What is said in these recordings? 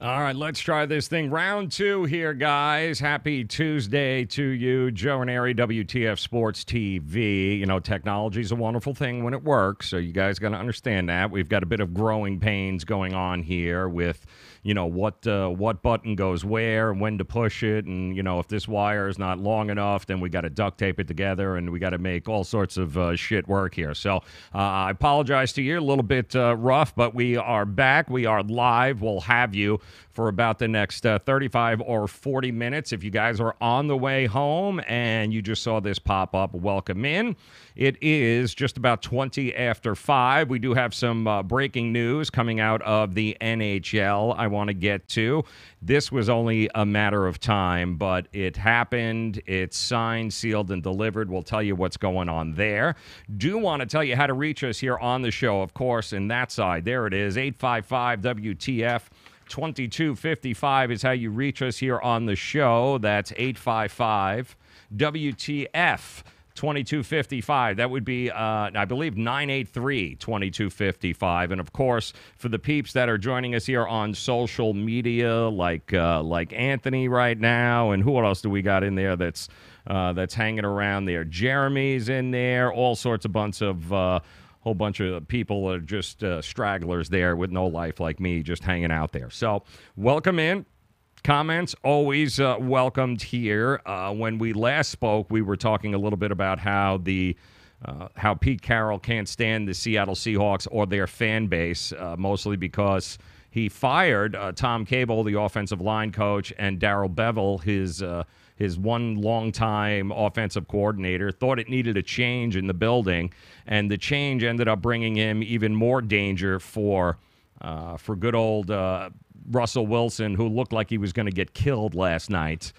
All right, let's try this thing. Round two here, guys. Happy Tuesday to you. Joe Raineri, WTF Sports TV. You know, technology is a wonderful thing when it works, so you guys got to understand that. We've got a bit of growing pains going on here with, you know, what button goes where and when to push it. And, you know, if this wire is not long enough, then we got to duct tape it together, and we got to make all sorts of shit work here. So I apologize to you. A little bit rough, but we are back. We are live. We'll have you for about the next 35 or 40 minutes. If you guys are on the way home and you just saw this pop up, welcome in. It is just about 20 after 5. We do have some breaking news coming out of the NHL I want to get to. This was only a matter of time, but it happened. It's signed, sealed, and delivered. We'll tell you what's going on there. Do want to tell you how to reach us here on the show, of course, in that side. There it is, 855-WTF. 2255 is how you reach us here on the show. That's 855 WTF 2255. That would be, I believe, 983-2255. And, of course, for the peeps that are joining us here on social media, like Anthony right now, and who else do we got in there that's hanging around there? Jeremy's in there, all sorts of whole bunch of people are just stragglers there with no life like me, just hanging out there. So welcome in. Comments always welcomed here. When we last spoke, we were talking a little bit about how Pete Carroll can't stand the Seattle Seahawks or their fan base, mostly because he fired Tom Cable, the offensive line coach, and Darrell Bevell, his one longtime offensive coordinator, thought it needed a change in the building, and the change ended up bringing him even more danger for good old Russell Wilson, who looked like he was going to get killed last night,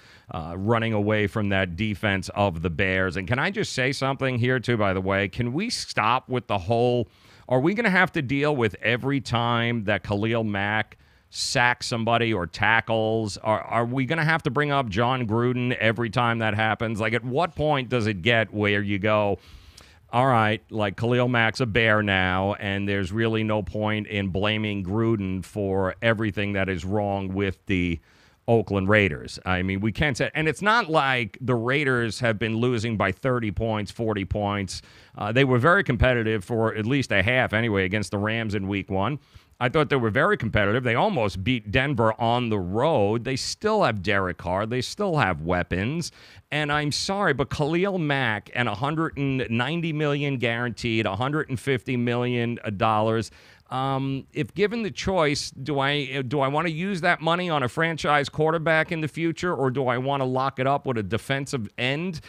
running away from that defense of the Bears. And can I just say something here, too, by the way? Can we stop with the whole, are we going to have to deal with every time that Khalil Mack sacks somebody or tackles? Are we going to have to bring up John Gruden every time that happens? Like, at what point does it get where you go, all right, like Khalil Mack's a Bear now, and there's really no point in blaming Gruden for everything that is wrong with the Oakland Raiders? I mean, we can't say, and it's not like the Raiders have been losing by 30 points, 40 points. They were very competitive for at least a half anyway against the Rams in week 1. I thought they were very competitive. They almost beat Denver on the road. They still have Derek Carr. They still have weapons. And I'm sorry, but Khalil Mack and $190 million guaranteed, $150 million, if given the choice, do I want to use that money on a franchise quarterback in the future, or do I want to lock it up with a defensive end?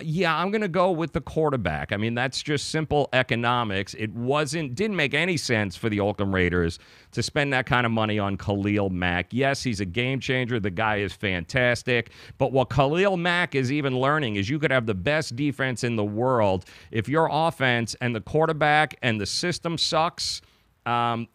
Yeah, I'm going to go with the quarterback. I mean, that's just simple economics. It didn't make any sense for the Oakland Raiders to spend that kind of money on Khalil Mack. Yes, he's a game changer. The guy is fantastic. But what Khalil Mack is even learning is you could have the best defense in the world. If your offense and the quarterback and the system sucks,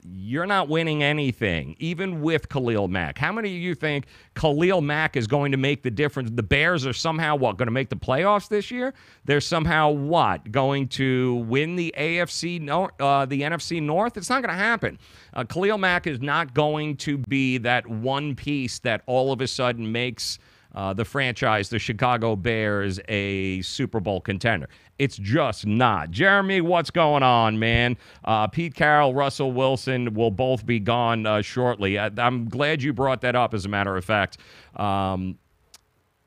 you're not winning anything, even with Khalil Mack. How many of you think Khalil Mack is going to make the difference? The Bears are somehow, going to make the playoffs this year? They're somehow, going to win the NFC North? It's not going to happen. Khalil Mack is not going to be that one piece that all of a sudden makes the franchise, the Chicago Bears, a Super Bowl contender. It's just not. Jeremy, what's going on, man? Pete Carroll, Russell Wilson will both be gone shortly. I'm glad you brought that up, as a matter of fact.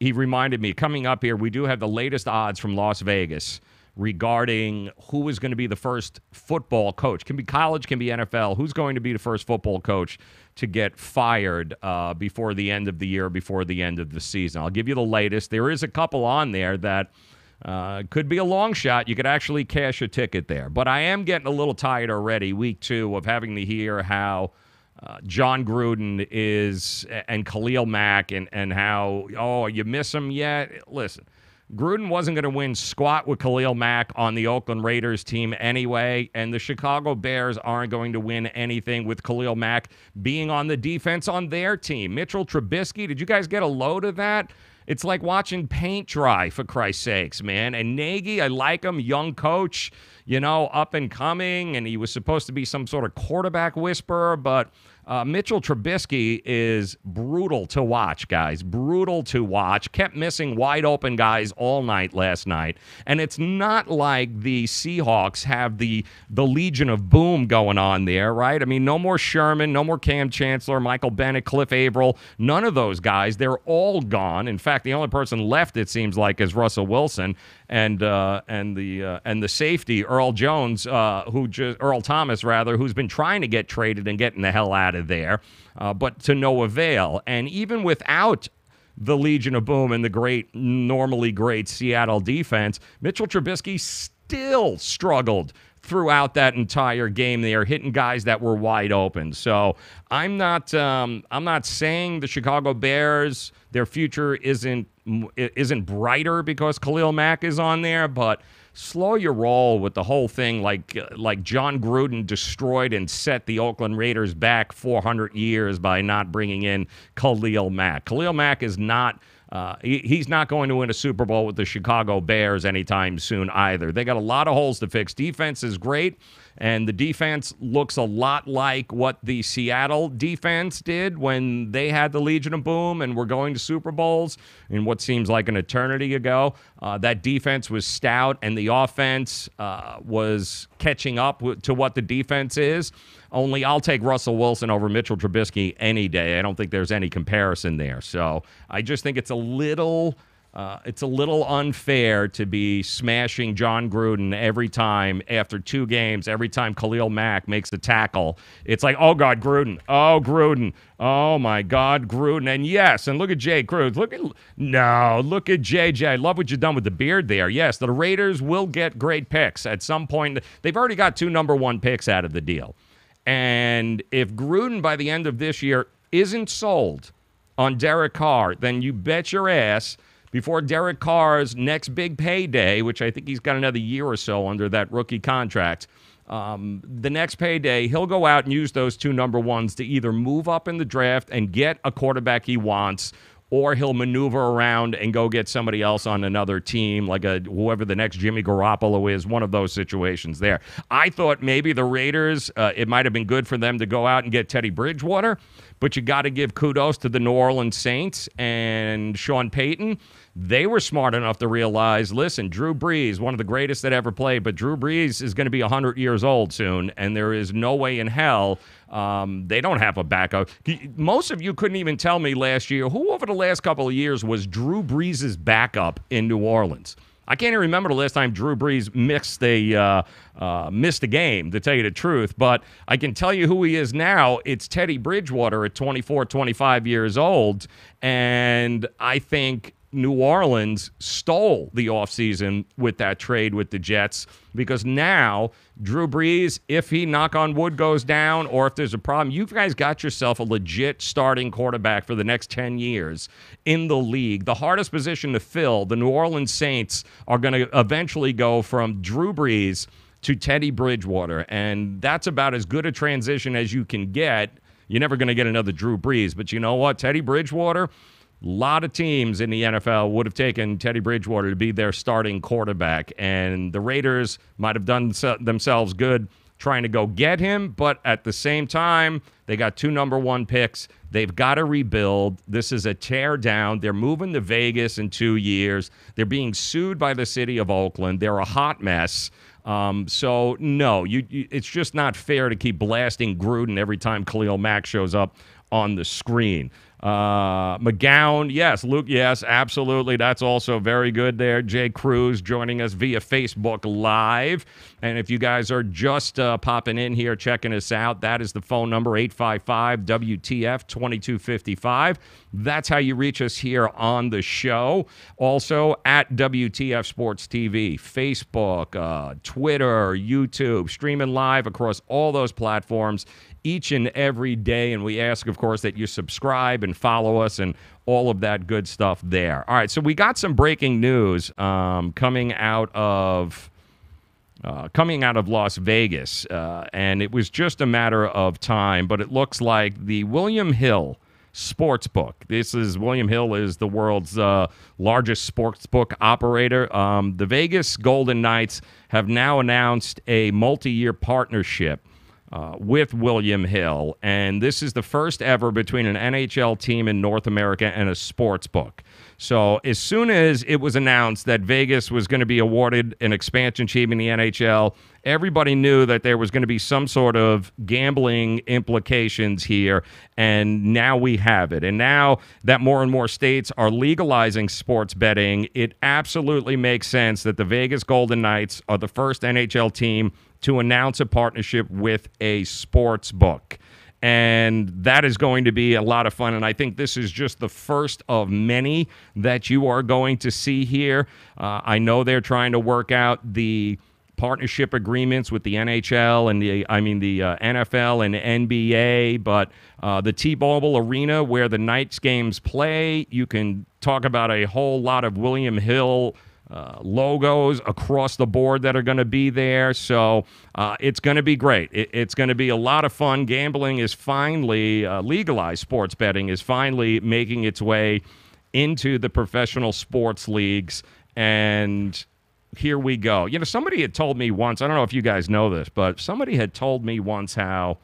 He reminded me, coming up here, we do have the latest odds from Las Vegas regarding who is going to be the first football coach. Can be college, can be NFL. Who's going to be the first football coach to get fired before the end of the year, before the end of the season? I'll give you the latest. There is a couple on there that could be a long shot. You could actually cash a ticket there. But I am getting a little tired already, week 2, of having to hear how John Gruden is and Khalil Mack and how, you miss him yet? Listen, Gruden wasn't going to win squat with Khalil Mack on the Oakland Raiders team anyway, and the Chicago Bears aren't going to win anything with Khalil Mack being on the defense on their team. Mitchell Trubisky, did you guys get a load of that? It's like watching paint dry, for Christ's sakes, man. And Nagy, I like him, young coach, up and coming, and he was supposed to be some sort of quarterback whisperer, but Mitchell Trubisky is brutal to watch, guys. Brutal to watch. Kept missing wide open guys all night last night. And it's not like the Seahawks have the Legion of Boom going on there, right? I mean, no more Sherman, no more Cam Chancellor, Michael Bennett, Cliff Averill. None of those guys. They're all gone. In fact, the only person left, it seems like, is Russell Wilson and the safety Earl Jones, Earl Thomas rather, who's been trying to get traded and getting the hell out of there, but to no avail. And even without the Legion of Boom and the normally great Seattle defense, Mitchell Trubisky still struggled throughout that entire game there, hitting guys that were wide open. So I'm not saying the Chicago Bears, their future isn't brighter because Khalil Mack is on there, but slow your roll with the whole thing like John Gruden destroyed and set the Oakland Raiders back 400 years by not bringing in Khalil Mack. Khalil Mack is not he's not going to win a Super Bowl with the Chicago Bears anytime soon either. They got a lot of holes to fix. Defense is great, and the defense looks a lot like what the Seattle defense did when they had the Legion of Boom and were going to Super Bowls in what seems like an eternity ago. That defense was stout, and the offense was catching up to what the defense is. Only I'll take Russell Wilson over Mitchell Trubisky any day. I don't think there's any comparison there. So I just think it's a little unfair to be smashing John Gruden every time after 2 games. Every time Khalil Mack makes a tackle, it's like, oh God, Gruden, oh Gruden, oh my God, Gruden. And yes, and look at Jay Cruz. Look at JJ. I love what you've done with the beard there. Yes, the Raiders will get great picks at some point. They've already got 2 number 1 picks out of the deal. And if Gruden by the end of this year isn't sold on Derek Carr, then you bet your ass before Derek Carr's next big payday, which I think he's got another year or so under that rookie contract, the next payday, he'll go out and use those 2 number 1s to either move up in the draft and get a quarterback he wants, or he'll maneuver around and go get somebody else on another team, like whoever the next Jimmy Garoppolo is, one of those situations there. I thought maybe the Raiders, it might have been good for them to go out and get Teddy Bridgewater, but you got to give kudos to the New Orleans Saints and Sean Payton. They were smart enough to realize, listen, Drew Brees, one of the greatest that ever played, but Drew Brees is going to be 100 years old soon, and there is no way in hell they don't have a backup. Most of you couldn't even tell me last year who over the last couple of years was Drew Brees' backup in New Orleans. I can't even remember the last time Drew Brees missed a game, to tell you the truth. But I can tell you who he is now. It's Teddy Bridgewater at 24, 25 years old. And I think New Orleans stole the offseason with that trade with the Jets, because now Drew Brees, if he, knock on wood, goes down, or if there's a problem, you guys got yourself a legit starting quarterback for the next 10 years in the league. The hardest position to fill, the New Orleans Saints are going to eventually go from Drew Brees to Teddy Bridgewater, and that's about as good a transition as you can get. You're never going to get another Drew Brees, but you know what? Teddy Bridgewater, a lot of teams in the NFL would have taken Teddy Bridgewater to be their starting quarterback, and the Raiders might have done themselves good trying to go get him, but at the same time, they got 2 number 1 picks. They've got to rebuild. This is a tear down. They're moving to Vegas in 2 years. They're being sued by the city of Oakland. They're a hot mess. So, no, it's just not fair to keep blasting Gruden every time Khalil Mack shows up on the screen. McGowan, yes. Luke, yes, absolutely. That's also very good there. Jay Cruz joining us via Facebook Live. And if you guys are just popping in here, checking us out, that is the phone number, 855-WTF-2255. That's how you reach us here on the show. Also, at WTF Sports TV, Facebook, Twitter, YouTube, streaming live across all those platforms each and every day. And we ask, of course, that you subscribe and follow us and all of that good stuff there. All right, so we got some breaking news coming out of Las Vegas, and it was just a matter of time, but it looks like the William Hill Sportsbook. William Hill is the world's largest sportsbook operator. The Vegas Golden Knights have now announced a multi-year partnership with William Hill, and this is the first ever between an NHL team in North America and a sports book. So as soon as it was announced that Vegas was going to be awarded an expansion team in the NHL, everybody knew that there was going to be some sort of gambling implications here, and now we have it. And now that more and more states are legalizing sports betting, it absolutely makes sense that the Vegas Golden Knights are the first NHL team to announce a partnership with a sports book. And that is going to be a lot of fun. And I think this is just the first of many that you are going to see here. I know they're trying to work out the partnership agreements with the NHL and the NFL and NBA, but the T-Mobile Arena where the Knights games play, you can talk about a whole lot of William Hill logos across the board that are going to be there. So it's going to be great. It's going to be a lot of fun. Gambling is finally legalized. Sports betting is finally making its way into the professional sports leagues. And here we go. You know, somebody had told me once, I don't know if you guys know this, but somebody had told me once how,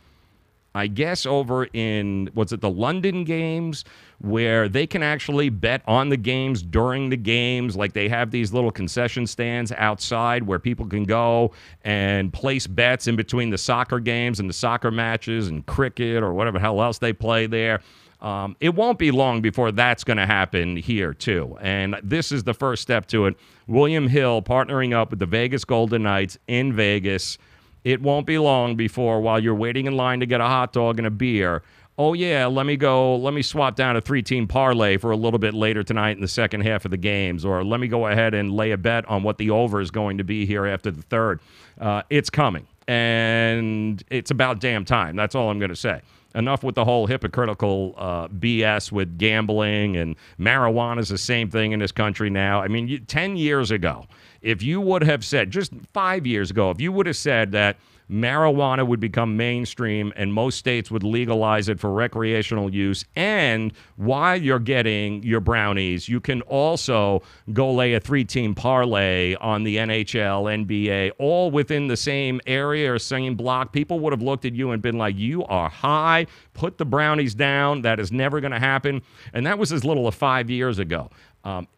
I guess over in, was it the London games, where they can actually bet on the games during the games. Like they have these little concession stands outside where people can go and place bets in between the soccer games and the soccer matches and cricket or whatever hell else they play there. It won't be long before that's going to happen here, too. And this is the first step to it. William Hill partnering up with the Vegas Golden Knights in Vegas. It won't be long before, while you're waiting in line to get a hot dog and a beer, oh, yeah, let me swap down a 3-team parlay for a little bit later tonight in the second half of the games, or let me go ahead and lay a bet on what the over is going to be here after the third. It's coming, and it's about damn time. That's all I'm going to say. Enough with the whole hypocritical BS with gambling, and marijuana is the same thing in this country now. I mean, 10 years ago, if you would have said, just 5 years ago, if you would have said that marijuana would become mainstream and most states would legalize it for recreational use, and while you're getting your brownies, you can also go lay a 3-team parlay on the NHL, NBA, all within the same area or same block, people would have looked at you and been like, you are high, put the brownies down, that is never going to happen. And that was as little as 5 years ago.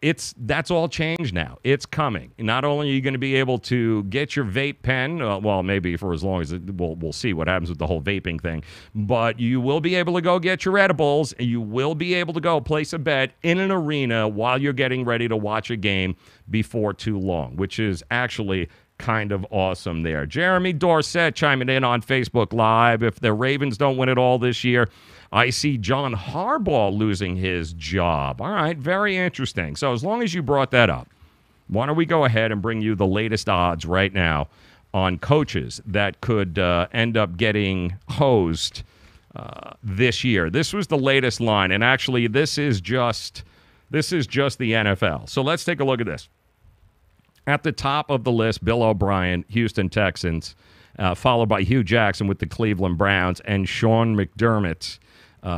That's all changed now. It's coming. Not only are you going to be able to get your vape pen, well, maybe for as long as we'll see what happens with the whole vaping thing, but you will be able to go get your edibles, and you will be able to go place a bet in an arena while you're getting ready to watch a game before too long, which is actually kind of awesome there. Jeremy Dorsett chiming in on Facebook Live. If the Ravens don't win it all this year, I see John Harbaugh losing his job. All right, very interesting. So as long as you brought that up, why don't we go ahead and bring you the latest odds right now on coaches that could end up getting hosed this year. This was the latest line, and actually this is just the NFL. So let's take a look at this. At the top of the list, Bill O'Brien, Houston Texans, followed by Hugh Jackson with the Cleveland Browns, and Sean McDermott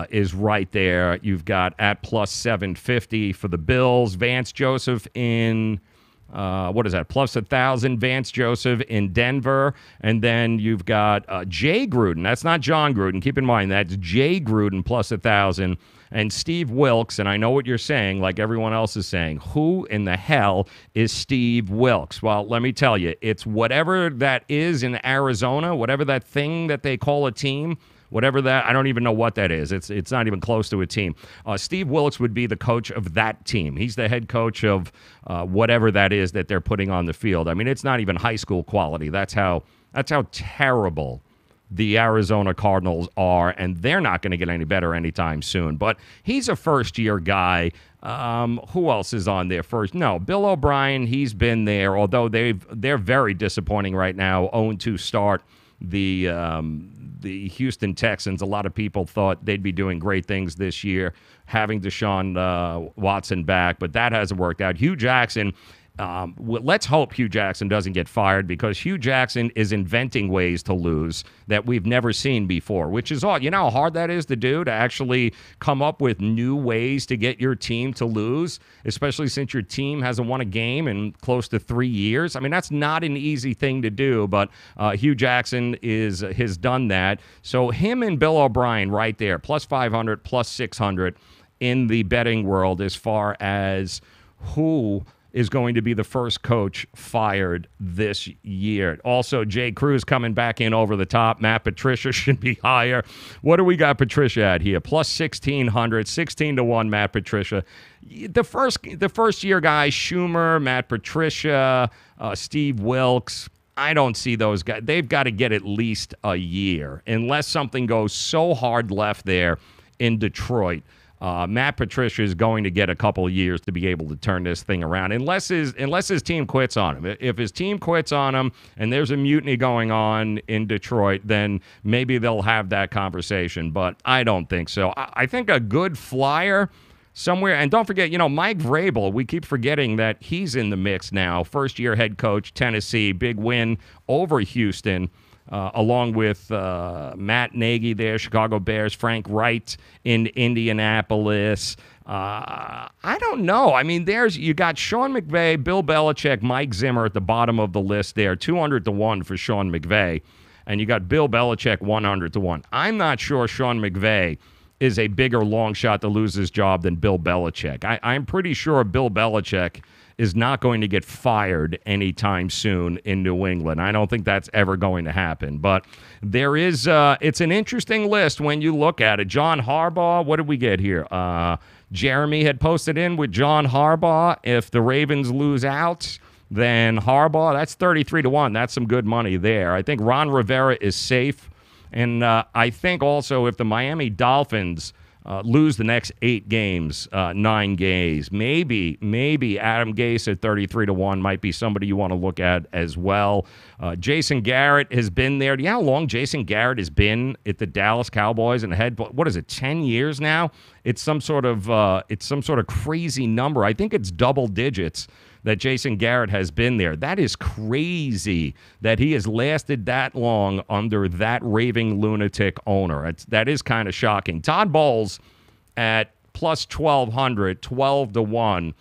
is right there. You've got at plus 750 for the Bills. Vance Joseph in, what is that, plus 1,000. Vance Joseph in Denver. And then you've got Jay Gruden. That's not John Gruden. Keep in mind, that's Jay Gruden plus 1,000. And Steve Wilkes, and I know what you're saying, like everyone else is saying, who in the hell is Steve Wilkes? Well, let me tell you, it's whatever that is in Arizona, whatever that thing that they call a team, whatever that, I don't even know what that is. It's not even close to a team. Steve Wilkes would be the coach of that team. He's the head coach of whatever that is that they're putting on the field. I mean, it's not even high school quality. That's how terrible the Arizona Cardinals are, and they're not going to get any better anytime soon. But he's a first-year guy. Who else is on there first? No, Bill O'Brien, he's been there, although they're very disappointing right now, 0-2 start. The Houston Texans, a lot of people thought they'd be doing great things this year, having Deshaun Watson back, but that hasn't worked out. Hugh Jackson, Let's hope Hugh Jackson doesn't get fired, because Hugh Jackson is inventing ways to lose that we've never seen before, which is odd. You know how hard that is to do, to actually come up with new ways to get your team to lose, especially since your team hasn't won a game in close to 3 years. I mean, that's not an easy thing to do, but Hugh Jackson has done that. So him and Bill O'Brien right there, plus 500, plus 600 in the betting world as far as who is going to be the first coach fired this year. Also, Jay Cruz coming back in over the top. Matt Patricia should be higher. What do we got Patricia at here? Plus 1,600, 16-1 Matt Patricia. The first year guys, Schumer, Matt Patricia, Steve Wilkes, I don't see those guys. They've got to get at least a year, unless something goes so hard left there in Detroit. Matt Patricia is going to get a couple of years to be able to turn this thing around, unless his team quits on him. If his team quits on him and there's a mutiny going on in Detroit, then maybe they'll have that conversation. But I don't think so. I think a good flyer somewhere, and don't forget, Mike Vrabel, we keep forgetting that he's in the mix now. First-year head coach, Tennessee, big win over Houston. Along with Matt Nagy there, Chicago Bears, Frank Wright in Indianapolis. I don't know. I mean, you got Sean McVay, Bill Belichick, Mike Zimmer at the bottom of the list there, 200-1 for Sean McVay. And you got Bill Belichick, 100-1. I'm not sure Sean McVay is a bigger long shot to lose his job than Bill Belichick. I'm pretty sure Bill Belichick is not going to get fired anytime soon in New England. I don't think that's ever going to happen. But there is, it's an interesting list when you look at it. John Harbaugh, what did we get here? Jeremy had posted in with John Harbaugh. If the Ravens lose out, then Harbaugh, that's 33-1. That's some good money there. I think Ron Rivera is safe. And I think also if the Miami Dolphins lose the next 8 games, 9 games, maybe Adam Gase at 33-1 might be somebody you want to look at as well. Jason Garrett has been there. Do you know how long Jason Garrett has been at the Dallas Cowboys and head? What is it, 10 years now? It's some sort of crazy number. I think it's double digits that Jason Garrett has been there. That is crazy that he has lasted that long under that raving lunatic owner. That is kind of shocking. Todd Bowles at plus 1,200, 12-1.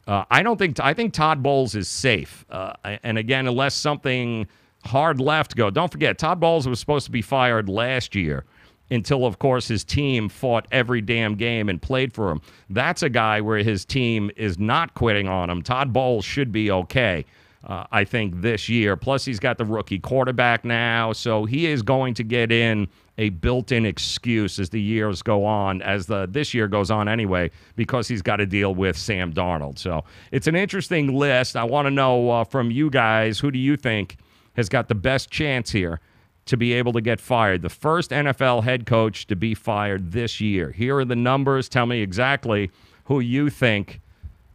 I think Todd Bowles is safe. And again, unless something hard left go. Don't forget, Todd Bowles was supposed to be fired last year, until, of course, his team fought every damn game and played for him. That's a guy where his team is not quitting on him. Todd Bowles should be okay, I think, this year. Plus, he's got the rookie quarterback now, so he is going to get in a built-in excuse as the years go on, as this year goes on anyway, because he's got to deal with Sam Darnold. So it's an interesting list. I want to know from you guys, who do you think has got the best chance here to be able to get fired? The first NFL head coach to be fired this year. Here are the numbers. Tell me exactly who you think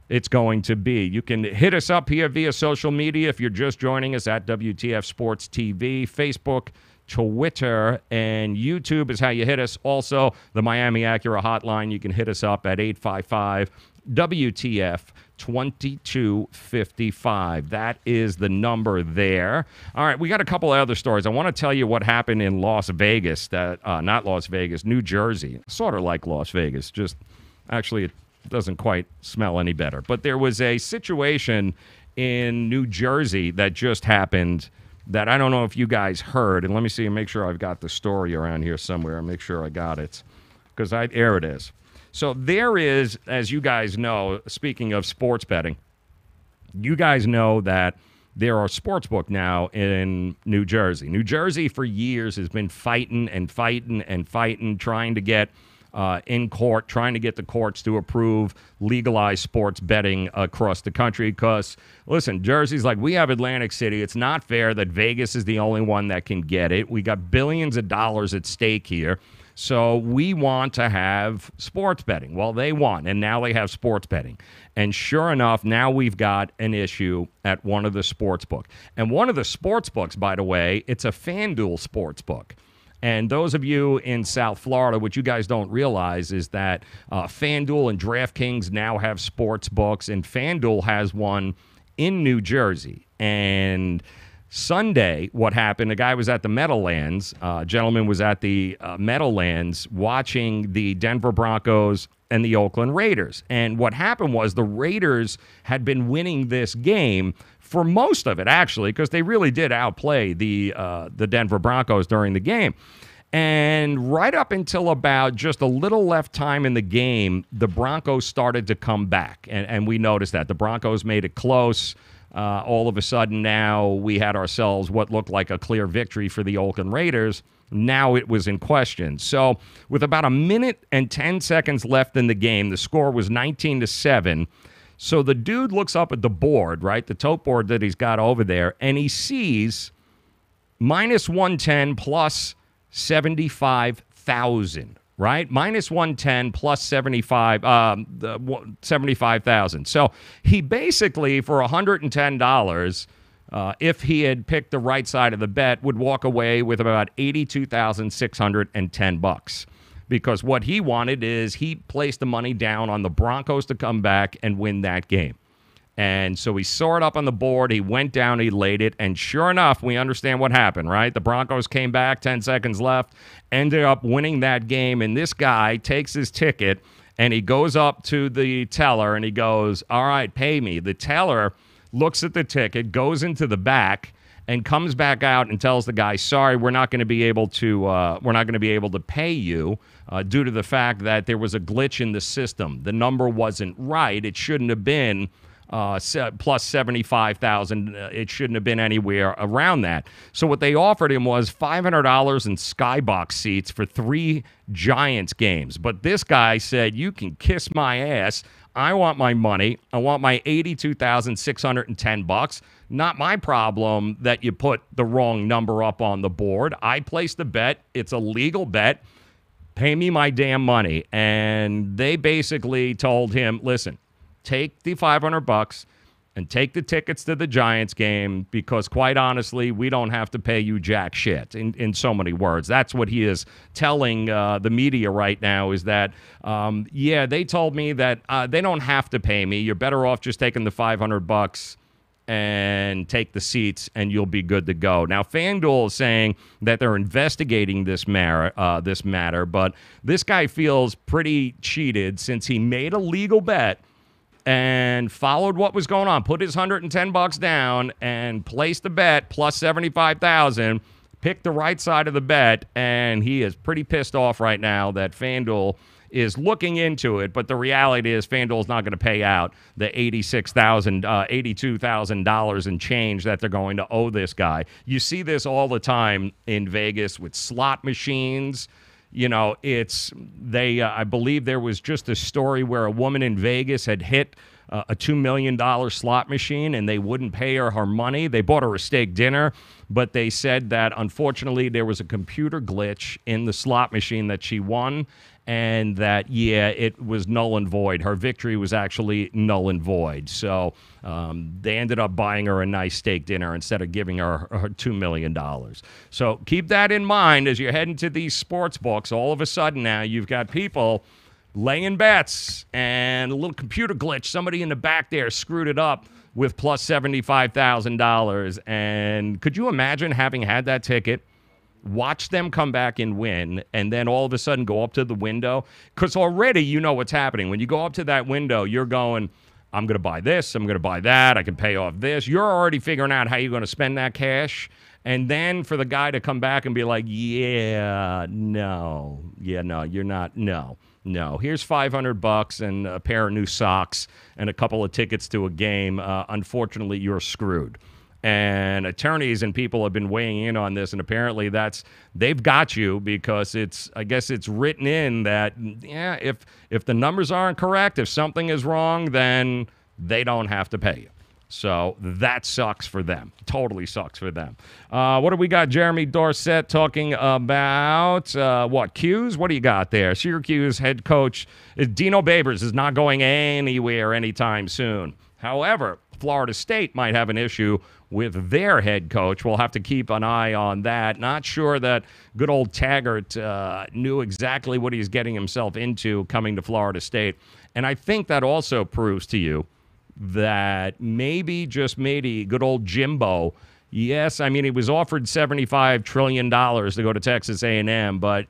it's going to be. You can hit us up here via social media if you're just joining us at WTF Sports TV, Facebook, Twitter, and YouTube is how you hit us. Also, the Miami Acura hotline, you can hit us up at 855 WTF 2255. That is the number there. All right, we got a couple of other stories. I want to tell you what happened in Las Vegas, not Las Vegas, New Jersey. Sort of like Las Vegas, just actually it doesn't quite smell any better. But there was a situation in New Jersey that just happened that I don't know if you guys heard. And let me see, make sure I've got the story around here somewhere. Make sure I got it, because here it is. So there is, as you guys know, speaking of sports betting, you guys know that there are sportsbook now in New Jersey. New Jersey for years has been fighting, trying to get in court, trying to get the courts to approve legalized sports betting across the country. Because, listen, Jersey's like, we have Atlantic City. It's not fair that Vegas is the only one that can get it. We got billions of dollars at stake here. So we want to have sports betting. Well, they won, and now they have sports betting. And sure enough, now we've got an issue at one of the sports book. And one of the sports books, by the way, it's a FanDuel sports book. And those of you in South Florida, what you guys don't realize is that FanDuel and DraftKings now have sports books, and FanDuel has one in New Jersey. And Sunday, what happened, a guy was at the Meadowlands, a gentleman was at the Meadowlands watching the Denver Broncos and the Oakland Raiders. And what happened was the Raiders had been winning this game for most of it, actually, because they really did outplay the Denver Broncos during the game. And right up until about just a little left time in the game, the Broncos started to come back. And we noticed that. The Broncos made it close. All of a sudden now we had ourselves what looked like a clear victory for the Oakland Raiders. Now it was in question. So with about a minute and 10 seconds left in the game, the score was 19-7. So the dude looks up at the board, right, the tote board that he's got over there, and he sees minus 110 plus 75,000, right? Minus 110 plus 75,000. So he basically, for $110, if he had picked the right side of the bet, would walk away with about $82,610. Because what he wanted is he placed the money down on the Broncos to come back and win that game. And so he saw it up on the board. He went down, he laid it, and sure enough, we understand what happened, right? The Broncos came back, 10 seconds left, ended up winning that game, and this guy takes his ticket, and he goes up to the teller, and he goes, all right, pay me. The teller looks at the ticket, goes into the back, and comes back out and tells the guy, sorry, we're not going to be able to pay you due to the fact that there was a glitch in the system. The number wasn't right. It shouldn't have been plus 75,000. It shouldn't have been anywhere around that. So what they offered him was $500 in skybox seats for 3 Giants games. But this guy said, you can kiss my ass. I want my money. I want my $82,610. Not my problem that you put the wrong number up on the board. I placed a bet. It's a legal bet. Pay me my damn money. And they basically told him, listen, take the $500 and take the tickets to the Giants game because, quite honestly, we don't have to pay you jack shit, in so many words. That's what he is telling the media right now is that, yeah, they told me that they don't have to pay me. You're better off just taking the $500 and take the seats, and you'll be good to go. Now, FanDuel is saying that they're investigating this matter, but this guy feels pretty cheated since he made a legal bet and followed what was going on, put his $110 down and placed the bet plus 75,000, picked the right side of the bet, and he is pretty pissed off right now that FanDuel is looking into it, but the reality is FanDuel is not going to pay out the $82,000 and change that they're going to owe this guy. You see this all the time in Vegas with slot machines. You know, I believe there was just a story where a woman in Vegas had hit a $2 million slot machine and they wouldn't pay her money. They bought her a steak dinner, but they said that unfortunately there was a computer glitch in the slot machine that she won, and that, yeah, it was null and void. Her victory was actually null and void. So they ended up buying her a nice steak dinner instead of giving her $2 million. So keep that in mind as you're heading to these sports books. All of a sudden now you've got people laying bets and a little computer glitch. Somebody in the back there screwed it up with plus $75,000. And could you imagine having had that ticket, watch them come back and win, and then all of a sudden go up to the window? Because already you know what's happening. When you go up to that window, you're going, I'm going to buy this, I'm going to buy that, I can pay off this. You're already figuring out how you're going to spend that cash. And then for the guy to come back and be like, no, you're not, no. Here's $500 and a pair of new socks and a couple of tickets to a game. Unfortunately, you're screwed. And attorneys and people have been weighing in on this, and apparently they've got you because I guess it's written in that, yeah, if the numbers aren't correct, if something is wrong, then they don't have to pay you. So that sucks for them. Totally sucks for them. What do we got? Jeremy Dorsett talking about Q's? What do you got there? Syracuse head coach Dino Babers is not going anywhere anytime soon. However, Florida State might have an issue with their head coach. We'll have to keep an eye on that. Not sure that good old Taggart knew exactly what he's getting himself into coming to Florida State. And I think that also proves to you that maybe, just maybe, good old Jimbo. Yes, I mean, he was offered $75 trillion to go to Texas A&M, but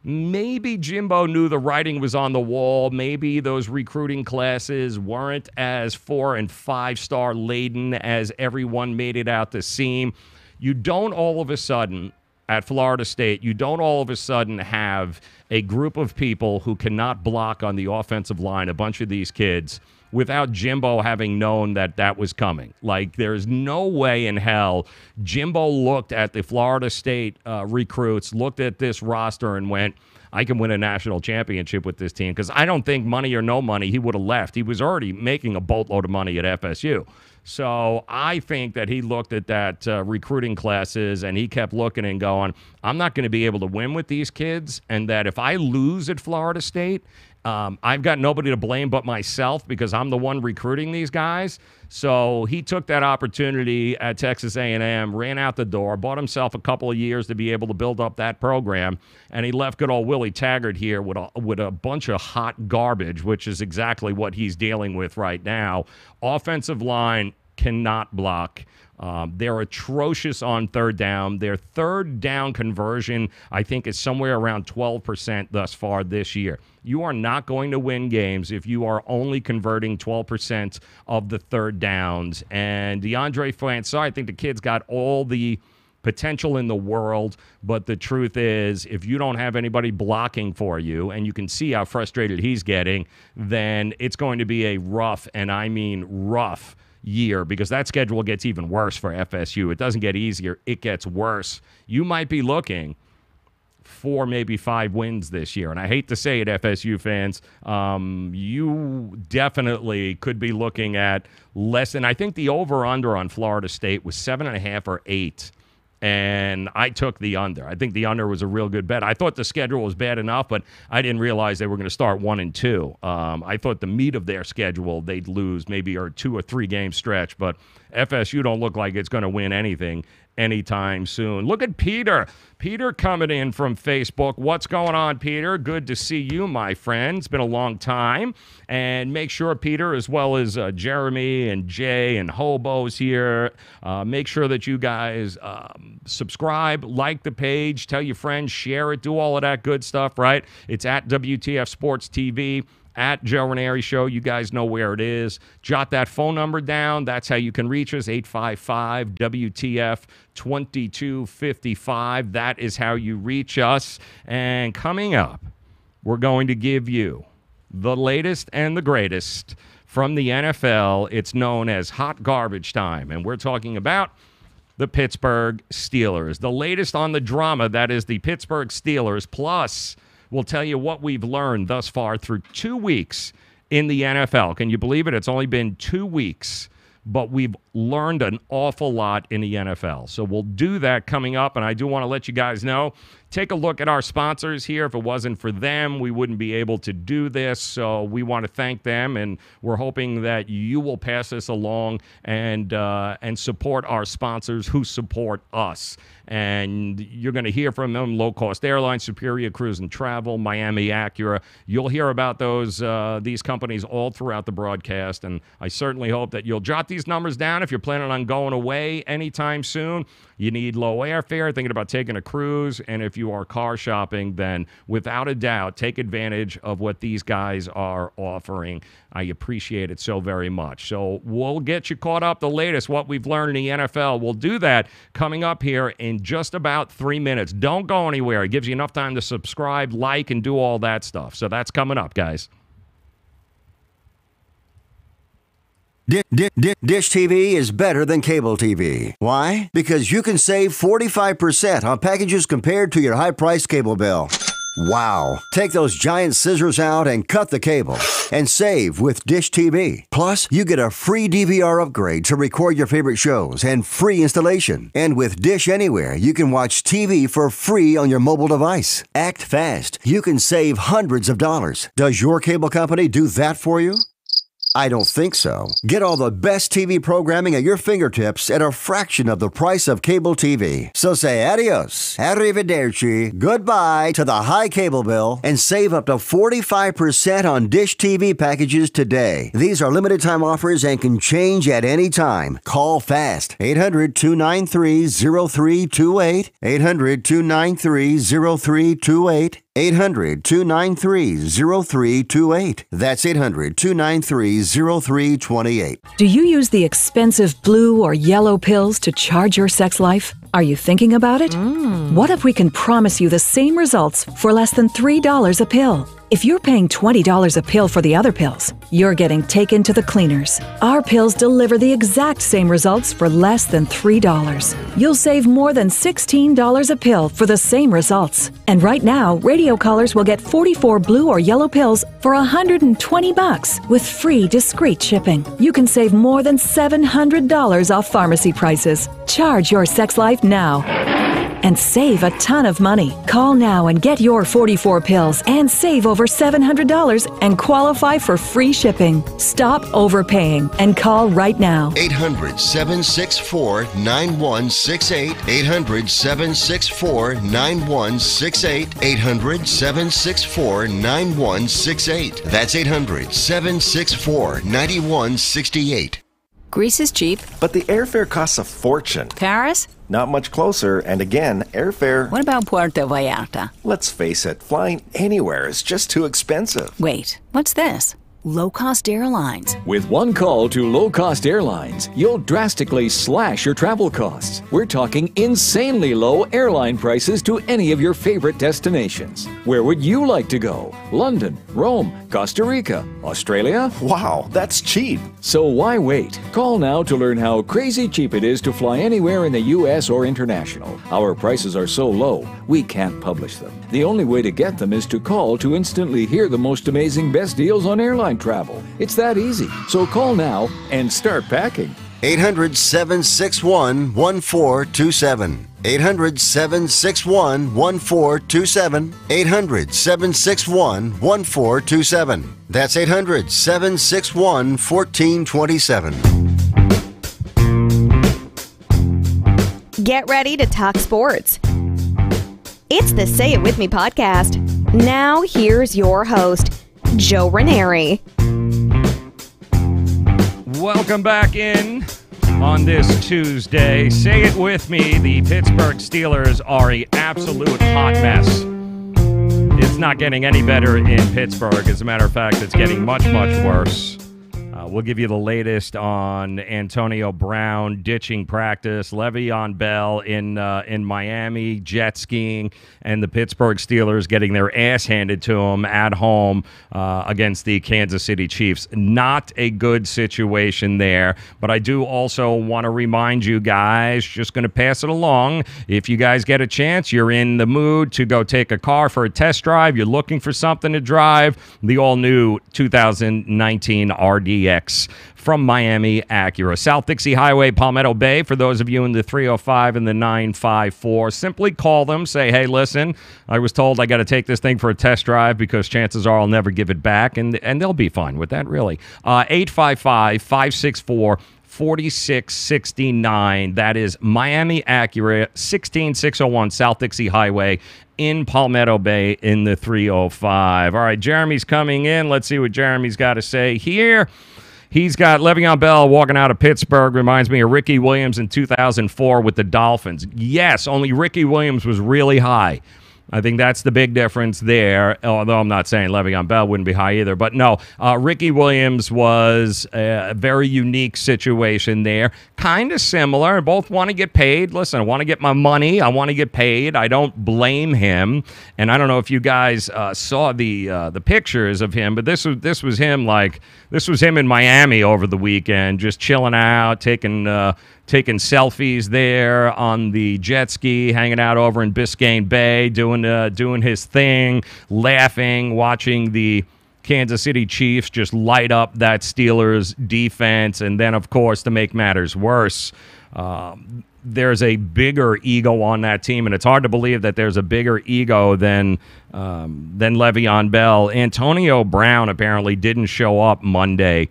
maybe Jimbo knew the writing was on the wall. Maybe those recruiting classes weren't as 4- and 5-star laden as everyone made it out to seem. You don't all of a sudden, at Florida State, you don't all of a sudden have a group of people who cannot block on the offensive line, a bunch of these kids, without Jimbo having known that that was coming. Like, there's no way in hell Jimbo looked at the Florida State recruits, looked at this roster and went, I can win a national championship with this team. Because I don't think, money or no money, he would have left. He was already making a boatload of money at FSU. So I think that he looked at that recruiting classes and he kept looking and going, I'm not going to be able to win with these kids, and that if I lose at Florida State, I've got nobody to blame but myself because I'm the one recruiting these guys. So he took that opportunity at Texas A&M, ran out the door, bought himself a couple of years to be able to build up that program, and he left good old Willie Taggart here with a bunch of hot garbage, which is exactly what he's dealing with right now. Offensive line cannot block. They're atrocious on third down. Their third down conversion, I think, is somewhere around 12% thus far this year. You are not going to win games if you are only converting 12% of the third downs. And DeAndre Francois, I think the kid's got all the potential in the world, but the truth is, if you don't have anybody blocking for you, and you can see how frustrated he's getting, then it's going to be a rough, and I mean rough, year, because that schedule gets even worse for FSU. It doesn't get easier, it gets worse. You might be looking 4, maybe 5 wins this year. And I hate to say it, FSU fans, you definitely could be looking at less than, I think the over-under on Florida State was 7.5 or 8. And I took the under. I think the under was a real good bet. I thought the schedule was bad enough, but I didn't realize they were going to start 1-2. I thought the meat of their schedule, they'd lose maybe a 2 or 3 game stretch, but FSU don't look like it's going to win anything anytime soon. Look at Peter. Peter coming in from Facebook. What's going on, Peter? Good to see you, my friend. It's been a long time. And make sure, Peter, as well as Jeremy and Jay and Hobo's here, make sure that you guys subscribe, like the page, tell your friends, share it, do all of that good stuff, right? It's at WTF Sports TV. At Joe Raineri Show. You guys know where it is. Jot that phone number down. That's how you can reach us, 855-WTF-2255. That is how you reach us. And coming up, we're going to give you the latest and the greatest from the NFL. It's known as Hot Garbage Time, and we're talking about the Pittsburgh Steelers. The latest on the drama that is the Pittsburgh Steelers, plus we'll tell you what we've learned thus far through 2 weeks in the NFL. Can you believe it? It's only been 2 weeks, but we've learned an awful lot in the NFL. So we'll do that coming up, and I do want to let you guys know, take a look at our sponsors here. If it wasn't for them, we wouldn't be able to do this, so we want to thank them, and we're hoping that you will pass this along and support our sponsors who support us. And you're going to hear from them: Low Cost Airlines, Superior Cruise and Travel, Miami Acura. You'll hear about these companies all throughout the broadcast, and I certainly hope that you'll jot these numbers down if you're planning on going away anytime soon. You need low airfare, thinking about taking a cruise, and if you are car shopping, then without a doubt, take advantage of what these guys are offering. I appreciate it so very much. So we'll get you caught up, the latest, what we've learned in the NFL. We'll do that coming up here in just about 3 minutes. Don't go anywhere. It gives you enough time to subscribe, like, and do all that stuff. So that's coming up, guys. Dish TV is better than cable TV. Why? Because you can save 45% on packages compared to your high-priced cable bill. Wow. Take those giant scissors out and cut the cable and save with Dish TV. Plus, you get a free DVR upgrade to record your favorite shows and free installation. And with Dish Anywhere, you can watch TV for free on your mobile device. Act fast. You can save hundreds of dollars. Does your cable company do that for you? I don't think so. Get all the best TV programming at your fingertips at a fraction of the price of cable TV. So say adios, arrivederci, goodbye to the high cable bill and save up to 45% on Dish TV packages today. These are limited time offers and can change at any time. Call fast. 800-293-0328. 800-293-0328. 800-293-0328. That's 800-293-0328. Do you use the expensive blue or yellow pills to charge your sex life? Are you thinking about it? What if we can promise you the same results for less than $3 a pill? If you're paying $20 a pill for the other pills, you're getting taken to the cleaners. Our pills deliver the exact same results for less than $3. You'll save more than $16 a pill for the same results. And right now, radio callers will get 44 blue or yellow pills for $120 with free discreet shipping. You can save more than $700 off pharmacy prices. Charge your sex life now and save a ton of money. Call now and get your 44 pills and save over $700 and qualify for free shipping. Stop overpaying and call right now. 800-764-9168. 800-764-9168. 800-764-9168. That's 800-764-9168. Greece is cheap. But the airfare costs a fortune. Paris? Not much closer, and again, airfare... What about Puerto Vallarta? Let's face it, flying anywhere is just too expensive. Wait, what's this? Low-cost airlines. With one call to low-cost airlines, you'll drastically slash your travel costs. We're talking insanely low airline prices to any of your favorite destinations. Where would you like to go? London, Rome, Costa Rica, Australia? Wow, that's cheap. So why wait? Call now to learn how crazy cheap it is to fly anywhere in the U.S. or international. Our prices are so low, we can't publish them. The only way to get them is to call to instantly hear the most amazing best deals on airline travel. It's that easy. So call now and start packing. 800-761-1427. 800-761-1427. 800-761-1427. That's 800-761-1427. Get ready to talk sports. It's the Say It With Me podcast. Now here's your host, Joe Raineri. Welcome back in on this Tuesday. Say it with me. The Pittsburgh Steelers are an absolute hot mess. It's not getting any better in Pittsburgh. As a matter of fact, it's getting much, much worse. We'll give you the latest on Antonio Brown ditching practice, Le'Veon Bell in Miami jet skiing, and the Pittsburgh Steelers getting their ass handed to them at home against the Kansas City Chiefs. Not a good situation there, but I do also want to remind you guys, just going to pass it along, if you guys get a chance, you're in the mood to go take a car for a test drive, you're looking for something to drive, the all-new 2019 RDX from Miami Acura. South Dixie Highway, Palmetto Bay, for those of you in the 305 and the 954. Simply call them, say, hey, listen, I was told I got to take this thing for a test drive because chances are I'll never give it back, and they'll be fine with that, really. 855-564-4669. That is Miami Acura, 16601 South Dixie Highway in Palmetto Bay in the 305. All right, Jeremy's coming in. Let's see what Jeremy's got to say here. He's got Le'Veon Bell walking out of Pittsburgh. Reminds me of Ricky Williams in 2004 with the Dolphins. Yes, only Ricky Williams was really high. I think that's the big difference there, although I'm not saying Le'Veon Bell wouldn't be high either. But no, Ricky Williams was a very unique situation there. Kind of similar. Both want to get paid. Listen, I want to get my money. I want to get paid. I don't blame him. And I don't know if you guys saw the pictures of him, but this was him in Miami over the weekend, just chilling out, taking selfies there on the jet ski, hanging out over in Biscayne Bay, doing his thing, laughing, watching the Kansas City Chiefs just light up that Steelers defense. And then, of course, to make matters worse, there's a bigger ego on that team, and it's hard to believe that there's a bigger ego than Le'Veon Bell. Antonio Brown apparently didn't show up Monday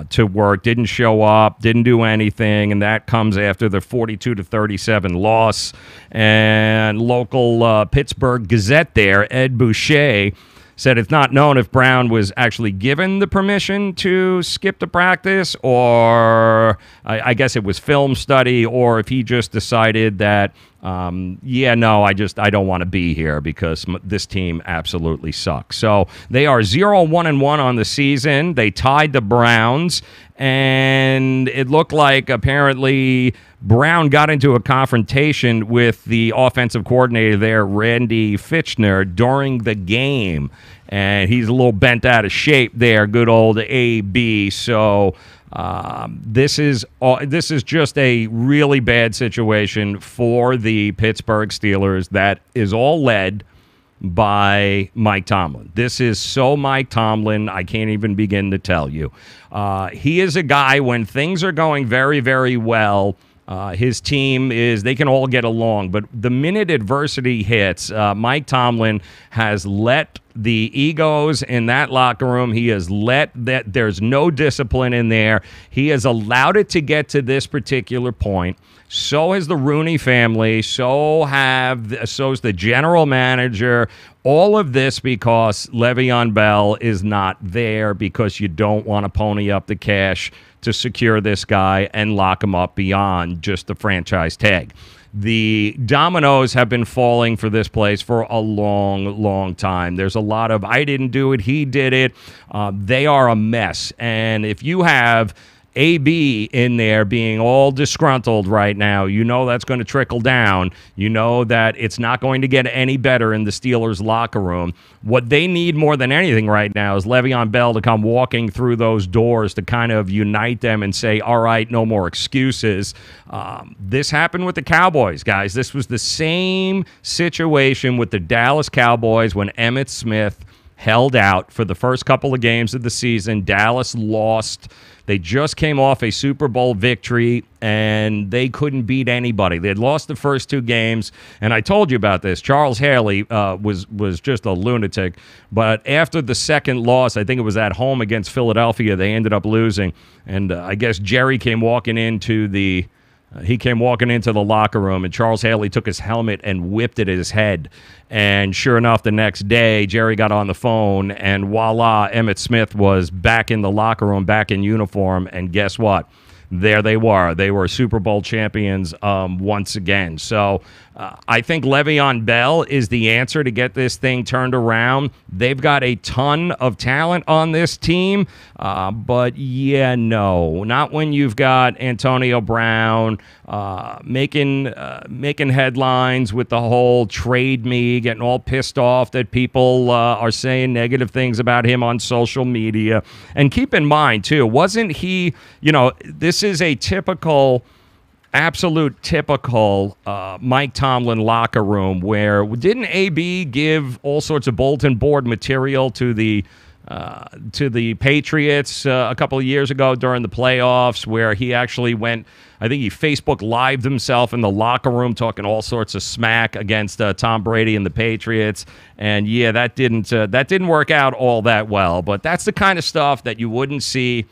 to work, didn't show up, didn't do anything, and that comes after the 42-37 loss. And local Pittsburgh Gazette there, Ed Boucher, said it's not known if Brown was actually given the permission to skip the practice, or I guess it was film study, or if he just decided that, I don't want to be here because this team absolutely sucks. So they are 0-1-1 on the season. They tied the Browns, and it looked like apparently Brown got into a confrontation with the offensive coordinator there, Randy Fitchner, during the game. And he's a little bent out of shape there, good old AB. So this is just a really bad situation for the Pittsburgh Steelers that is all led by Mike Tomlin. This is so Mike Tomlin, I can't even begin to tell you. He is a guy, when things are going very, very well, his team they can all get along. But the minute adversity hits, Mike Tomlin has let the egos in that locker room, he has let that there's no discipline in there. He has allowed it to get to this particular point. So has the Rooney family. So's the general manager. All of this because Le'Veon Bell is not there, because you don't want to pony up the cash to secure this guy and lock him up beyond just the franchise tag. The dominoes have been falling for this place for a long, long time. There's a lot of, I didn't do it, he did it. They are a mess. And if you have AB in there being all disgruntled right now, you know that's going to trickle down. You know that it's not going to get any better in the Steelers' locker room. What they need more than anything right now is Le'Veon Bell to come walking through those doors to kind of unite them and say, all right, no more excuses. This happened with the Cowboys, guys. This was the same situation with the Dallas Cowboys when Emmitt Smith held out for the first couple of games of the season. Dallas lost. They just came off a Super Bowl victory, and they couldn't beat anybody. They had lost the first two games, and I told you about this. Charles Haley was just a lunatic. But after the second loss, I think it was at home against Philadelphia, they ended up losing. And I guess Jerry came walking into the locker room, and Charles Haley took his helmet and whipped it at his head. And sure enough, the next day, Jerry got on the phone, and voila, Emmitt Smith was back in the locker room, back in uniform, and guess what? There they were. They were Super Bowl champions once again. So I think Le'Veon Bell is the answer to get this thing turned around. They've got a ton of talent on this team, but not when you've got Antonio Brown making headlines with the whole trade me, getting all pissed off that people are saying negative things about him on social media. And keep in mind, too, wasn't he, this is a absolute typical Mike Tomlin locker room where didn't AB give all sorts of bulletin board material to the Patriots a couple of years ago during the playoffs, where he actually went, I think he Facebook Lived himself in the locker room talking all sorts of smack against Tom Brady and the Patriots. And that didn't work out all that well. But that's the kind of stuff that you wouldn't see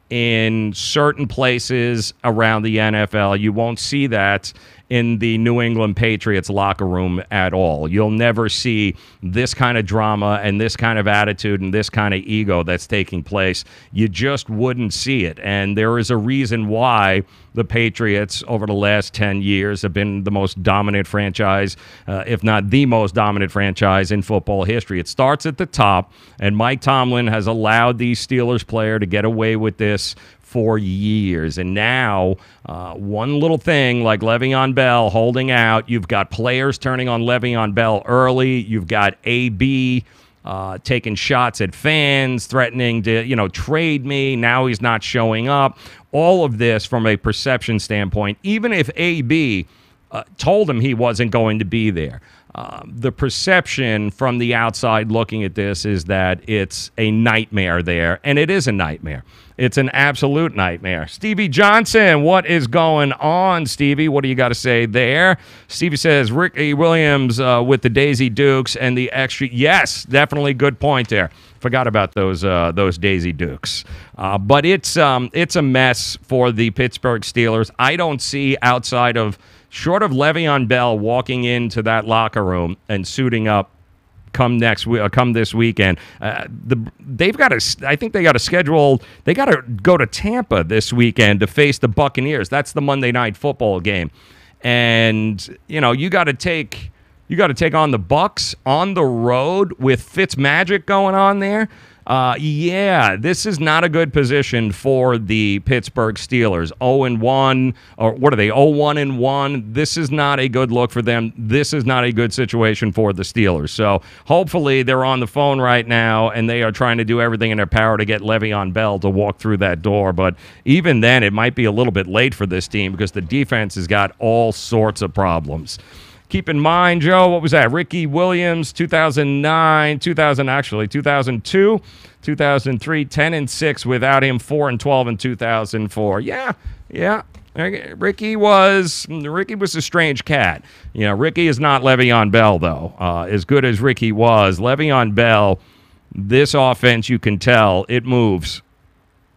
in certain places around the NFL. You won't see that in the New England Patriots locker room at all. You'll never see this kind of drama and this kind of attitude and this kind of ego that's taking place. You just wouldn't see it. And there is a reason why the Patriots over the last 10 years have been the most dominant franchise, if not the most dominant franchise in football history. It starts at the top, and Mike Tomlin has allowed these Steelers players to get away with this for years. And now, one little thing like Le'Veon Bell holding out, you've got players turning on Le'Veon Bell early, you've got AB taking shots at fans, threatening to, trade me. Now he's not showing up. All of this from a perception standpoint, even if AB told him he wasn't going to be there. The perception from the outside looking at this is that it's a nightmare there, and it is a nightmare. It's an absolute nightmare. Stevie Johnson, what is going on, Stevie? What do you got to say there? Stevie says, Ricky Williams with the Daisy Dukes and the extra. Yes, definitely good point there. Forgot about those Daisy Dukes. But it's a mess for the Pittsburgh Steelers. I don't see outside of, short of Le'Veon Bell walking into that locker room and suiting up come this weekend. They've got to. I think they got to schedule. They got to go to Tampa this weekend to face the Buccaneers. That's the Monday Night Football game, and you got to take on the Bucs on the road with Fitzmagic going on there. Yeah, this is not a good position for the Pittsburgh Steelers. 0-1, or what are they? 0-1-1. This is not a good look for them. This is not a good situation for the Steelers. So hopefully they're on the phone right now and they are trying to do everything in their power to get Le'Veon Bell to walk through that door. But even then, it might be a little bit late for this team because the defense has got all sorts of problems. Keep in mind, Joe, what was that? Ricky Williams, 2009, 2002, 2003, 10-6 without him, 4-12 in 2004. Yeah. Ricky was a strange cat. Ricky is not Le'Veon Bell, though. As good as Ricky was, Le'Veon Bell, this offense, you can tell, it moves.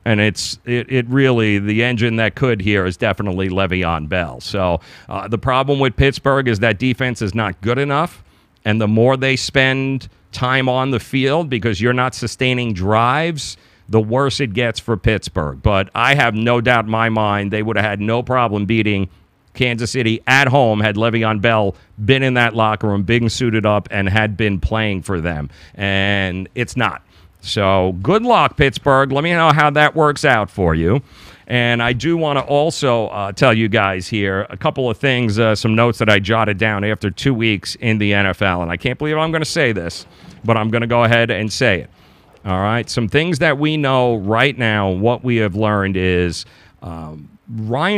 And it really, the engine that could here is definitely Le'Veon Bell. So the problem with Pittsburgh is that defense is not good enough. And the more they spend time on the field because you're not sustaining drives, the worse it gets for Pittsburgh. But I have no doubt in my mind they would have had no problem beating Kansas City at home had Le'Veon Bell been in that locker room, being suited up, and had been playing for them. And it's not. So good luck, Pittsburgh. Let me know how that works out for you. And I do want to also tell you guys here a couple of things, some notes that I jotted down after 2 weeks in the NFL. And I can't believe I'm going to say this, but I'm going to go ahead and say it. All right, some things that we know right now, what we have learned is Ryan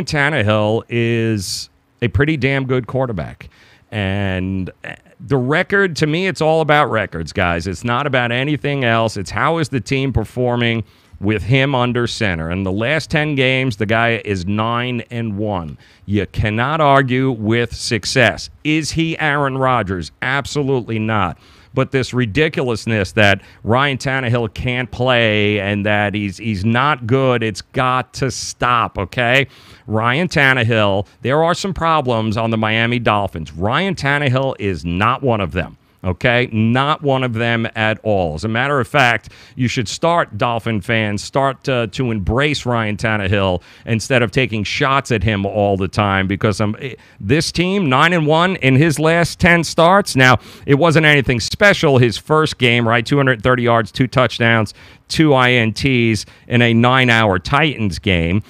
Tannehill is a pretty damn good quarterback. And the record, to me, it's all about records, guys. It's not about anything else. It's how is the team performing with him under center. In the last 10 games, the guy is 9-1. You cannot argue with success. Is he Aaron Rodgers? Absolutely not. But this ridiculousness that Ryan Tannehill can't play and that he's not good, it's got to stop, okay? Ryan Tannehill, there are some problems on the Miami Dolphins. Ryan Tannehill is not one of them. Okay, not one of them at all. As a matter of fact, you should start, Dolphin fans, start to embrace Ryan Tannehill instead of taking shots at him all the time because this team, 9-1 in his last 10 starts. Now, it wasn't anything special. His first game, right, 230 yards, 2 touchdowns, 2 INTs in a 9-hour Titans game.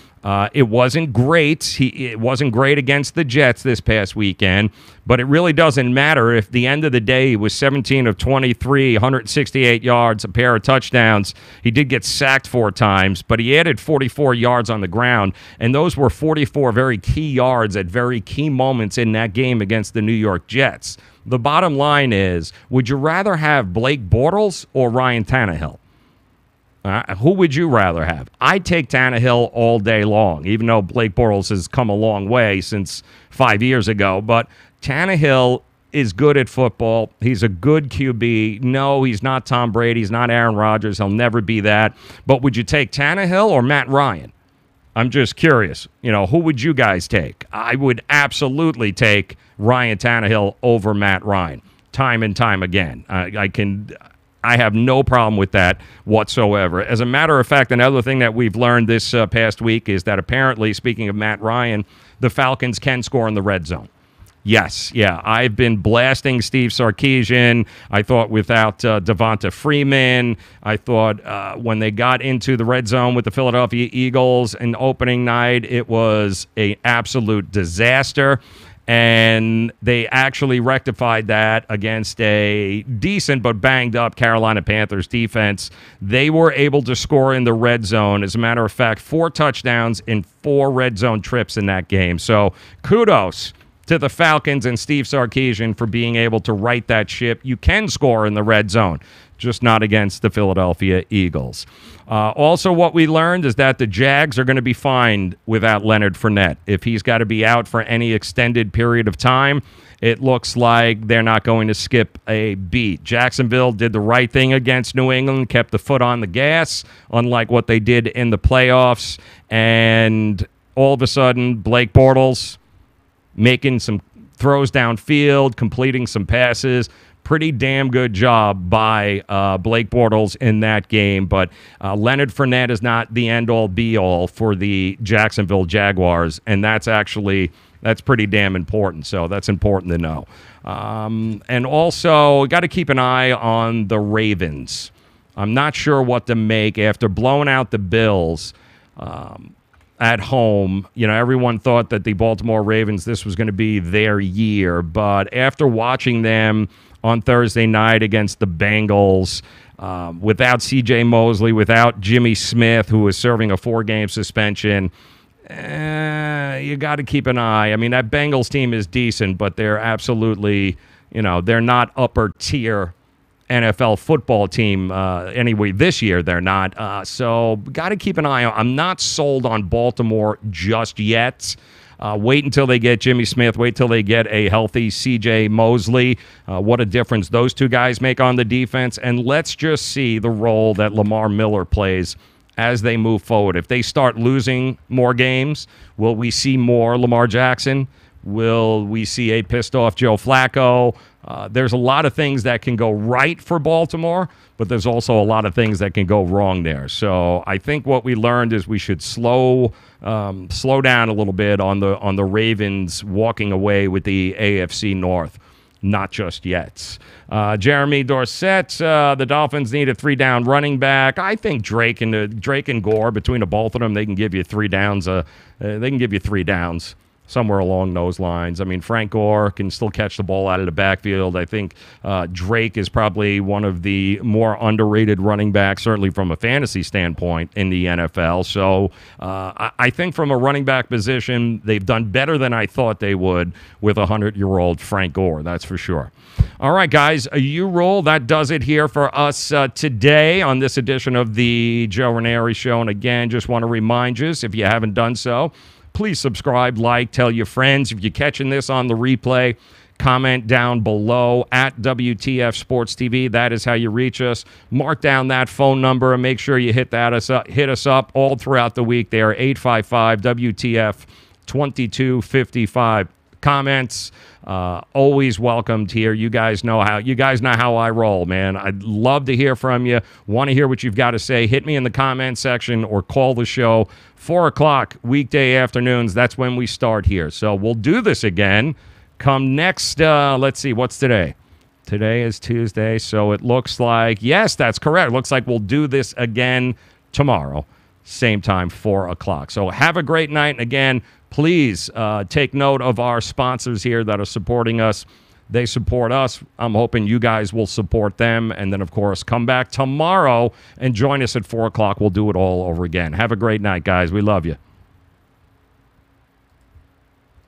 It wasn't great. It wasn't great against the Jets this past weekend, but it really doesn't matter if the end of the day he was 17 of 23, 168 yards, a pair of touchdowns. He did get sacked 4 times, but he added 44 yards on the ground, and those were 44 very key yards at very key moments in that game against the New York Jets. The bottom line is, would you rather have Blake Bortles or Ryan Tannehill? Who would you rather have? I'd take Tannehill all day long, even though Blake Bortles has come a long way since 5 years ago. But Tannehill is good at football. He's a good QB. No, he's not Tom Brady. He's not Aaron Rodgers. He'll never be that. But would you take Tannehill or Matt Ryan? I'm just curious. Who would you guys take? I would absolutely take Ryan Tannehill over Matt Ryan, time and time again. I have no problem with that whatsoever. As a matter of fact, another thing that we've learned this past week is that apparently, speaking of Matt Ryan, the Falcons can score in the red zone. Yes, yeah. I've been blasting Steve Sarkisian. I thought without Devonta Freeman, I thought when they got into the red zone with the Philadelphia Eagles in opening night, it was an absolute disaster. And they actually rectified that against a decent but banged-up Carolina Panthers defense. They were able to score in the red zone. As a matter of fact, 4 touchdowns in 4 red zone trips in that game. So kudos to the Falcons and Steve Sarkisian for being able to right that ship. You can score in the red zone, just not against the Philadelphia Eagles. Also, what we learned is that the Jags are going to be fine without Leonard Fournette. If he's got to be out for any extended period of time, it looks like they're not going to skip a beat. Jacksonville did the right thing against New England, kept the foot on the gas, unlike what they did in the playoffs. And all of a sudden, Blake Bortles making some throws downfield, completing some passes. Pretty damn good job by Blake Bortles in that game. But Leonard Fournette is not the end-all, be-all for the Jacksonville Jaguars, and that's pretty damn important. So that's important to know. And also, got to keep an eye on the Ravens. I'm not sure what to make after blowing out the Bills at home. You know, everyone thought that the Baltimore Ravens, this was going to be their year. But after watching them on Thursday night against the Bengals, without C.J. Mosley, without Jimmy Smith, who was serving a 4-game suspension, you got to keep an eye. I mean, that Bengals team is decent, but they're absolutely, they're not upper-tier NFL football team. Anyway, this year they're not. So got to keep an eye on. I'm not sold on Baltimore just yet. Wait until they get Jimmy Smith. Wait till they get a healthy C.J. Mosley. What a difference those two guys make on the defense. And let's just see the role that Lamar Miller plays as they move forward. If they start losing more games, will we see more Lamar Jackson? Will we see a pissed-off Joe Flacco? There's a lot of things that can go right for Baltimore, but there's also a lot of things that can go wrong there. So I think what we learned is we should slow down a little bit on the Ravens walking away with the AFC North. Not just yet. Jeremy Dorsett, the Dolphins need a 3-down running back. I think Drake and Gore, between the both of them, they can give you 3 downs. They can give you 3 downs. Somewhere along those lines. I mean, Frank Gore can still catch the ball out of the backfield. I think Drake is probably one of the more underrated running backs, certainly from a fantasy standpoint in the NFL. So I think from a running back position, they've done better than I thought they would with 100-year-old Frank Gore. That's for sure. All right, guys, you roll. That does it here for us today on this edition of the Joe Raineri Show. And again, just want to remind you, if you haven't done so, please subscribe, like, tell your friends. If you're catching this on the replay, comment down below at WTF Sports TV. That is how you reach us. Mark down that phone number and make sure you hit us up all throughout the week. They are 855-WTF-2255. Comments always welcomed here. You guys know how I roll, man. I'd love to hear from you. Want to hear what you've got to say? Hit me in the comment section or call the show. 4 o'clock weekday afternoons. That's when we start here. So we'll do this again. Come next. Let's see. What's today? Today is Tuesday. So it looks like, yes, that's correct. It looks like we'll do this again tomorrow. Same time, 4 o'clock. So have a great night. And again, please take note of our sponsors here that are supporting us. They support us. I'm hoping you guys will support them. And then, of course, come back tomorrow and join us at 4 o'clock. We'll do it all over again. Have a great night, guys. We love you.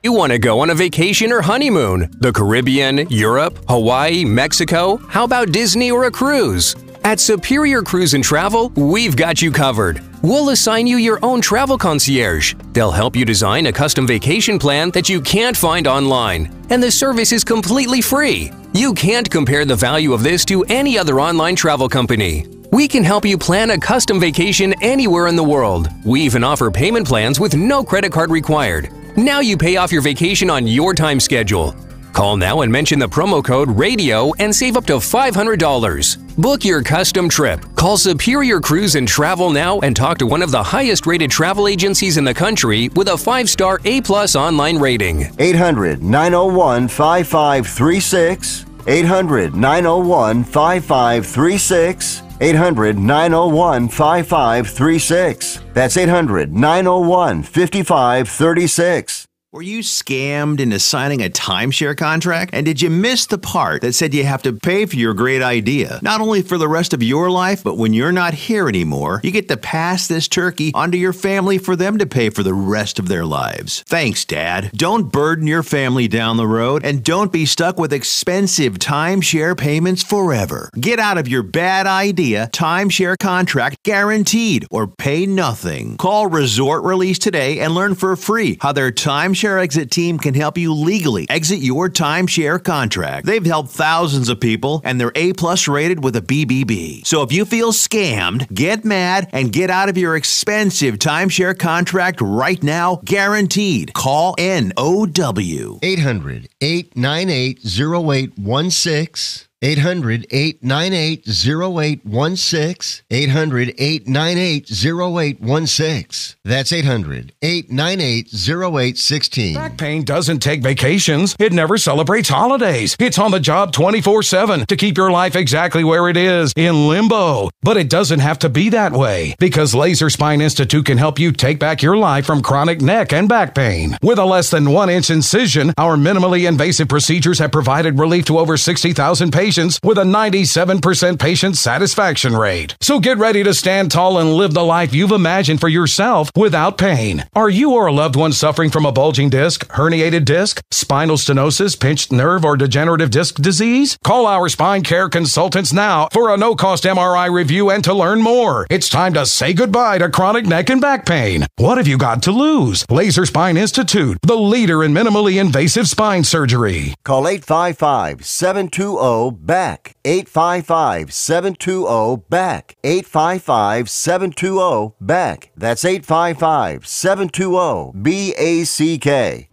You want to go on a vacation or honeymoon? The Caribbean, Europe, Hawaii, Mexico? How about Disney or a cruise? At Superior Cruise and Travel, we've got you covered. We'll assign you your own travel concierge. They'll help you design a custom vacation plan that you can't find online. And the service is completely free. You can't compare the value of this to any other online travel company. We can help you plan a custom vacation anywhere in the world. We even offer payment plans with no credit card required. Now you pay off your vacation on your time schedule. Call now and mention the promo code RADIO and save up to $500. Book your custom trip. Call Superior Cruise and Travel now and talk to one of the highest rated travel agencies in the country with a 5-star A+ online rating. 800-901-5536. 800-901-5536. 800-901-5536. That's 800-901-5536. Were you scammed into signing a timeshare contract? And did you miss the part that said you have to pay for your great idea? Not only for the rest of your life, but when you're not here anymore, you get to pass this turkey onto your family for them to pay for the rest of their lives. Thanks, Dad. Don't burden your family down the road, and don't be stuck with expensive timeshare payments forever. Get out of your bad idea timeshare contract guaranteed, or pay nothing. Call Resort Release today and learn for free how their timeshare exit team can help you legally exit your timeshare contract. They've helped thousands of people, and they're A+ rated with a BBB. So if you feel scammed, get mad and get out of your expensive timeshare contract right now, guaranteed. Call NOW. 800-898-0816. 800-898-0816. 800-898-0816. That's 800-898-0816. Back pain doesn't take vacations. It never celebrates holidays. It's on the job 24/7 to keep your life exactly where it is, in limbo. But it doesn't have to be that way, because Laser Spine Institute can help you take back your life from chronic neck and back pain. With a less than 1-inch incision, our minimally invasive procedures have provided relief to over 60,000 patients with a 97% patient satisfaction rate. So get ready to stand tall and live the life you've imagined for yourself without pain. Are you or a loved one suffering from a bulging disc, herniated disc, spinal stenosis, pinched nerve, or degenerative disc disease? Call our spine care consultants now for a no-cost MRI review and to learn more. It's time to say goodbye to chronic neck and back pain. What have you got to lose? Laser Spine Institute, the leader in minimally invasive spine surgery. Call 855-720-BACK. 855-720-BACK. 855-720-BACK. That's 855-720-BACK.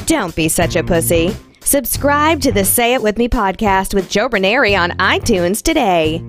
Don't be such a pussy. Subscribe to the Say It With Me podcast with Joe Raineri on iTunes today.